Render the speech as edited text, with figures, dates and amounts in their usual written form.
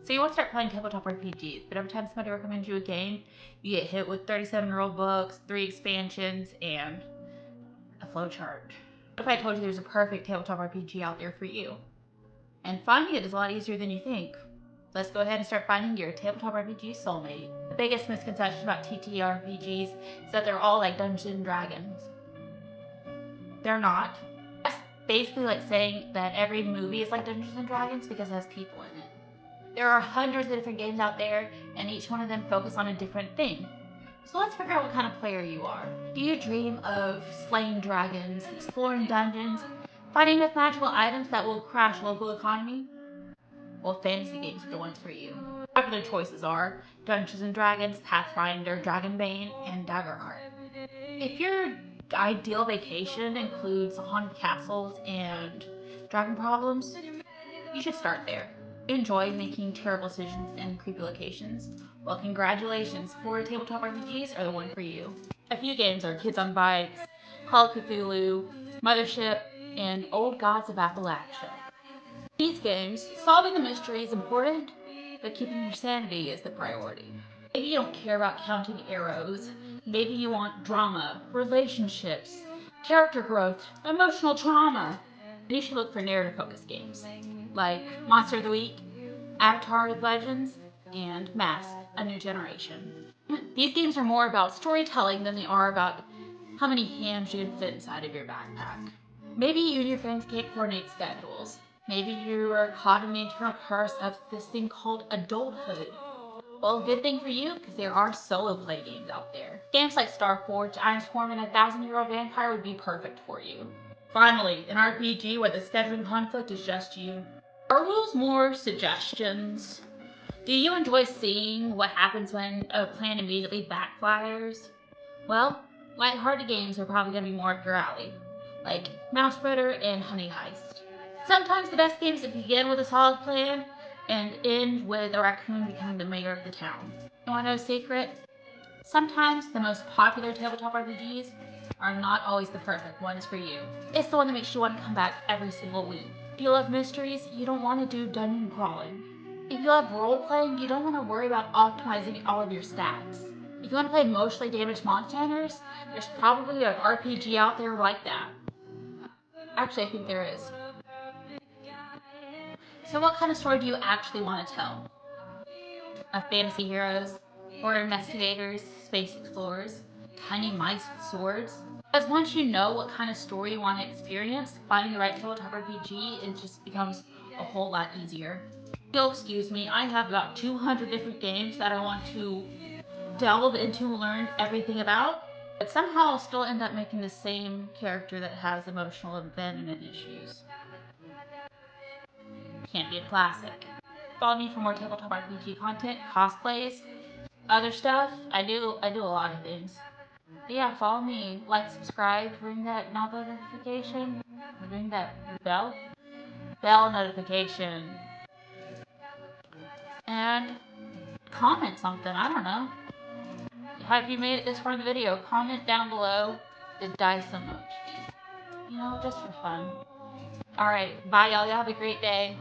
So you want to start playing tabletop RPGs, but every time somebody recommends you a game, you get hit with 37 rule books, 3 expansions, and a flowchart. What if I told you there's a perfect tabletop RPG out there for you? And finding it is a lot easier than you think. Let's go ahead and start finding your tabletop RPG soulmate. The biggest misconception about TTRPGs is that they're all like Dungeons and Dragons. They're not. That's basically like saying that every movie is like Dungeons and Dragons because it has people in it. There are hundreds of different games out there, and each one of them focus on a different thing. So let's figure out what kind of player you are. Do you dream of slaying dragons, exploring dungeons, fighting with magical items that will crash local economy? Well, fantasy games are the ones for you. Popular choices are Dungeons and Dragons, Pathfinder, Dragonbane, and Daggerheart. If your ideal vacation includes haunted castles and dragon problems, you should start there. Enjoy making terrible decisions in creepy locations? Well, congratulations, 4 tabletop RPGs are the one for you. A few games are Kids on Bikes, Call of Cthulhu, Mothership, and Old Gods of Appalachia. These games, solving the mystery is important, but keeping your sanity is the priority. Maybe you don't care about counting arrows. Maybe you want drama, relationships, character growth, emotional trauma. You should look for narrative-focused games, like Monster of the Week, Avatar Legends, and Mask, A New Generation. These games are more about storytelling than they are about how many hams you can fit inside of your backpack. Maybe you and your friends can't coordinate schedules. Maybe you are caught in the eternal curse of this thing called adulthood. Well, good thing for you, because there are solo play games out there. Games like Starforge, Ironform, and 1,000-Year-Old Vampire would be perfect for you. Finally, an RPG where the scheduling conflict is just you. Are rules more suggestions? Do you enjoy seeing what happens when a plan immediately backfires? Well, lighthearted games are probably going to be more up your alley, like Mouse Spreader and Honey Heist. Sometimes the best games that begin with a solid plan and end with a raccoon becoming the mayor of the town. You want to know a secret? Sometimes the most popular tabletop RPGs are not always the perfect ones for you. It's the one that makes you want to come back every single week. If you love mysteries, you don't want to do dungeon crawling. If you love role-playing, you don't want to worry about optimizing all of your stats. If you want to play emotionally damaged monster hunters, there's probably an RPG out there like that. Actually, I think there is. So what kind of story do you actually want to tell? Of fantasy heroes, or investigators, space explorers, tiny mice with swords? Because once you know what kind of story you want to experience, finding the right tabletop RPG, it just becomes a whole lot easier. You'll excuse me, I have about 200 different games that I want to delve into and learn everything about, but somehow I'll still end up making the same character that has emotional abandonment issues. Can't be a classic. Follow me for more tabletop RPG content, cosplays, other stuff. I do a lot of things. But yeah, follow me, like, subscribe, ring that notification, ring that bell notification, and comment something. I don't know. Have you made it this far in the video? Comment down below. It dies so much. You know, just for fun. Alright, bye y'all. Y'all have a great day.